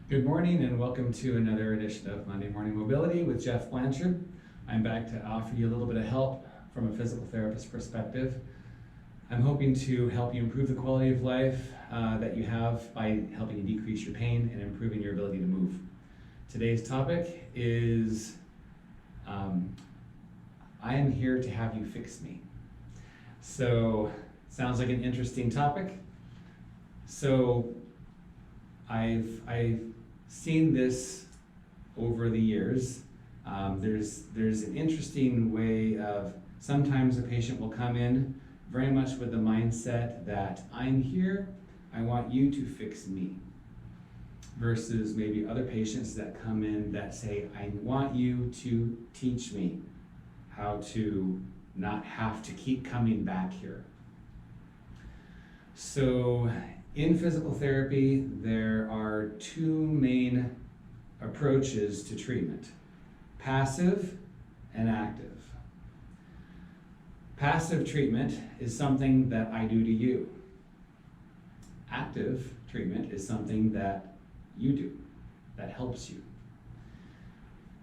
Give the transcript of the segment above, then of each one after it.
Good morning and welcome to another edition of Monday Morning Mobility with Jeff Blanchard. I'm back to offer you a little bit of help from a physical therapist perspective. I'm hoping to help you improve the quality of life that you have by helping you decrease your pain and improving your ability to move. Today's topic is I am here to have you fix me. So, sounds like an interesting topic. So, I've seen this over the years. There's an interesting way of sometimes a patient will come in very much with the mindset that I'm here, I want you to fix me. Versus maybe other patients that come in that say, I want you to teach me how to not have to keep coming back here. So in physical therapy, there are two main approaches to treatment: passive and active. Passive treatment is something that I do to you. Active treatment is something that you do, that helps you.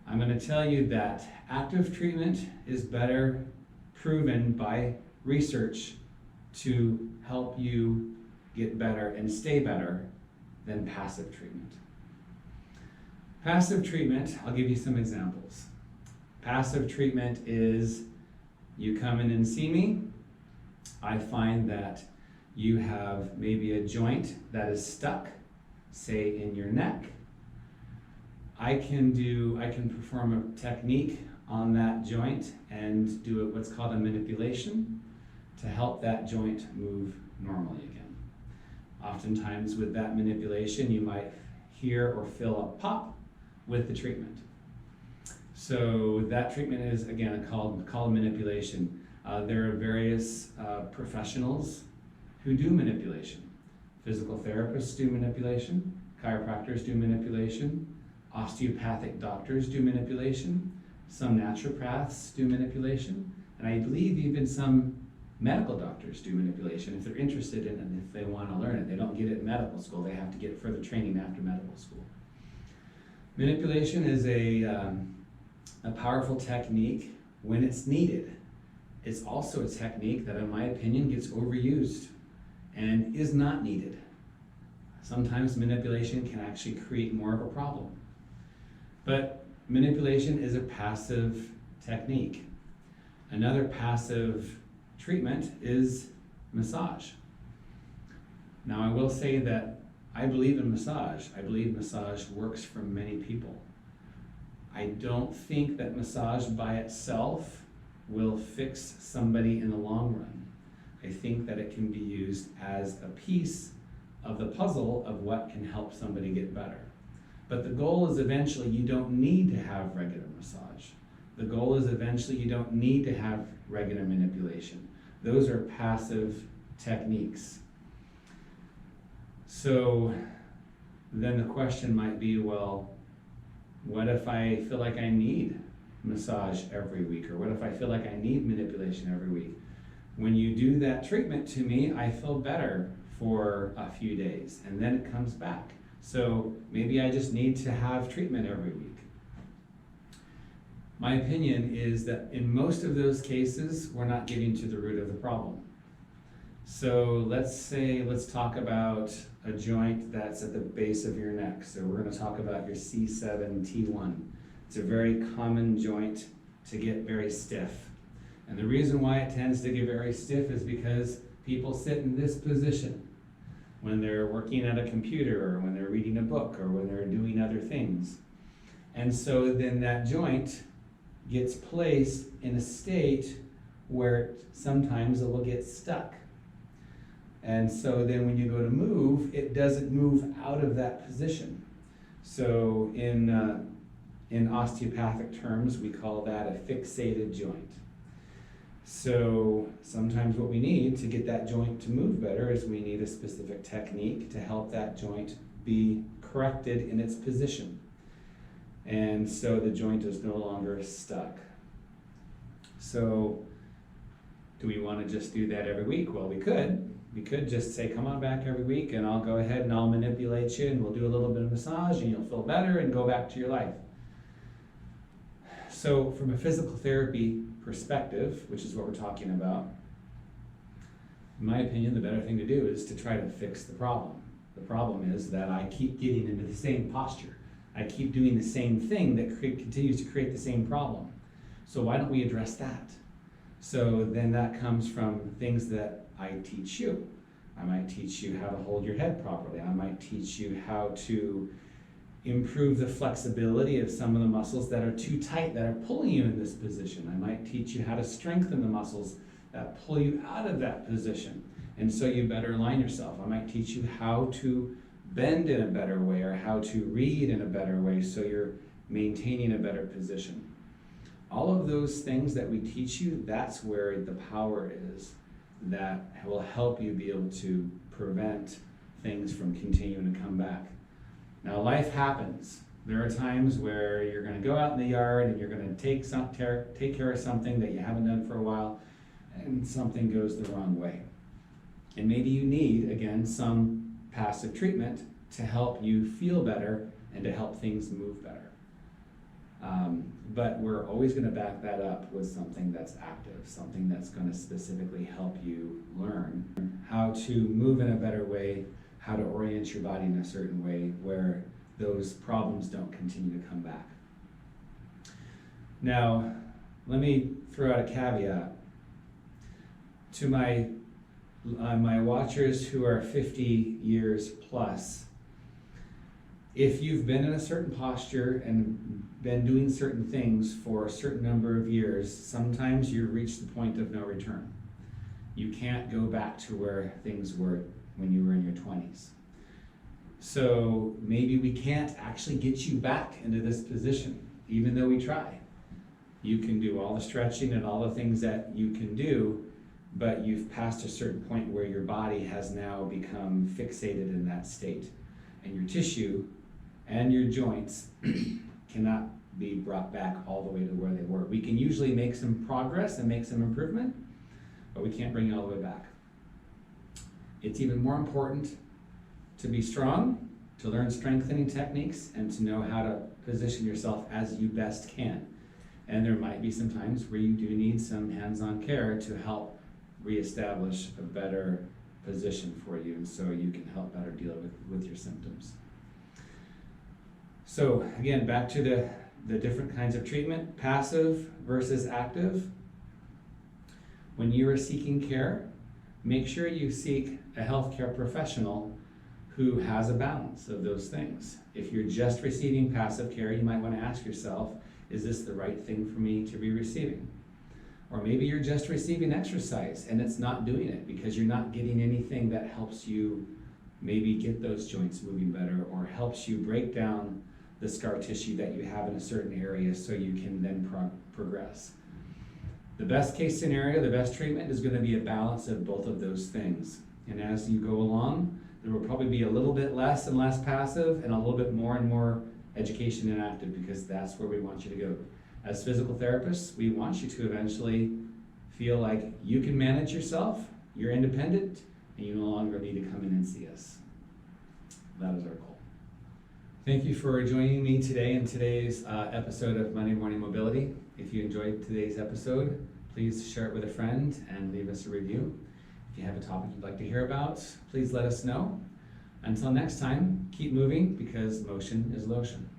I'm going to tell you that active treatment is better proven by research to help you get better and stay better than passive treatment. Passive treatment, I'll give you some examples. Passive treatment is you come in and see me. I find that you have maybe a joint that is stuck, say in your neck. I can perform a technique on that joint and do what's called a manipulation to help that joint move normally again. Oftentimes with that manipulation, you might hear or feel a pop with the treatment. So that treatment is, again, called manipulation. There are various professionals who do manipulation. Physical therapists do manipulation, chiropractors do manipulation, osteopathic doctors do manipulation, some naturopaths do manipulation, and I believe even some medical doctors do manipulation if they're interested in it and if they want to learn it. They don't get it in medical school, they have to get further training after medical school. Manipulation is a powerful technique when it's needed. It's also a technique that, in my opinion, gets overused and is not needed. Sometimes manipulation can actually create more of a problem. But manipulation is a passive technique. Another passive treatment is massage. Now, I will say that I believe in massage. I believe massage works for many people. I don't think that massage by itself will fix somebody in the long run. I think that it can be used as a piece of the puzzle of what can help somebody get better. But the goal is eventually you don't need to have regular massage. The goal is eventually you don't need to have regular manipulation. Those are passive techniques. So then the question might be, well, what if I feel like I need massage every week? Or what if I feel like I need manipulation every week? When you do that treatment to me, I feel better for a few days, and then it comes back. So maybe I just need to have treatment every week. My opinion is that in most of those cases, we're not getting to the root of the problem. So let's talk about a joint that's at the base of your neck. So we're going to talk about your C7-T1. It's a very common joint to get very stiff. And the reason why it tends to get very stiff is because people sit in this position when they're working at a computer or when they're reading a book or when they're doing other things. And so then that joint gets placed in a state where sometimes it will get stuck. And so then when you go to move, it doesn't move out of that position. So in osteopathic terms, we call that a fixated joint. So sometimes what we need to get that joint to move better is we need a specific technique to help that joint be corrected in its position. And so the joint is no longer stuck. So do we want to just do that every week? Well, we could. we could just say, come on back every week and I'll go ahead and I'll manipulate you and we'll do a little bit of massage and you'll feel better and go back to your life. So from a physical therapy perspective, which is what we're talking about, in my opinion, the better thing to do is to try to fix the problem. The problem is that I keep getting into the same posture. I keep doing the same thing that continues to create the same problem. So why don't we address that? So then that comes from things that I teach you. I might teach you how to hold your head properly. I might teach you how to improve the flexibility of some of the muscles that are too tight, that are pulling you in this position. I might teach you how to strengthen the muscles that pull you out of that position. And so you better align yourself. I might teach you how to bend in a better way or how to read in a better way so you're maintaining a better position. All of those things that we teach you, that's where the power is that will help you be able to prevent things from continuing to come back. Now, life happens. There are times where you're going to go out in the yard and you're going to take care of something that you haven't done for a while, and something goes the wrong way. And maybe you need, again, some passive treatment to help you feel better and to help things move better. But we're always going to back that up with something that's active, something that's going to specifically help you learn how to move in a better way, how to orient your body in a certain way where those problems don't continue to come back. Now, let me throw out a caveat. To my watchers who are 50 years plus, if you've been in a certain posture and been doing certain things for a certain number of years, sometimes you reach the point of no return. You can't go back to where things were when you were in your 20s. So maybe we can't actually get you back into this position, even though we try. You can do all the stretching and all the things that you can do, but you've passed a certain point where your body has now become fixated in that state. And your tissue and your joints cannot be brought back all the way to where they were. We can usually make some progress and make some improvement, but we can't bring it all the way back. It's even more important to be strong, to learn strengthening techniques, and to know how to position yourself as you best can. And there might be some times where you do need some hands-on care to help reestablish a better position for you, and so you can help better deal with your symptoms. So again, back to the different kinds of treatment, passive versus active. When you are seeking care, make sure you seek a healthcare professional who has a balance of those things. If you're just receiving passive care, you might want to ask yourself, is this the right thing for me to be receiving? Or maybe you're just receiving exercise and it's not doing it because you're not getting anything that helps you maybe get those joints moving better or helps you break down the scar tissue that you have in a certain area so you can then progress. The best case scenario, the best treatment is going to be a balance of both of those things. And as you go along, there will probably be a little bit less and less passive and a little bit more and more education and active, because that's where we want you to go. As physical therapists, we want you to eventually feel like you can manage yourself, you're independent, and you no longer need to come in and see us. That is our goal. Thank you for joining me today in today's episode of Monday Morning Mobility. If you enjoyed today's episode, please share it with a friend and leave us a review. If you have a topic you'd like to hear about, please let us know. Until next time, keep moving because motion is lotion.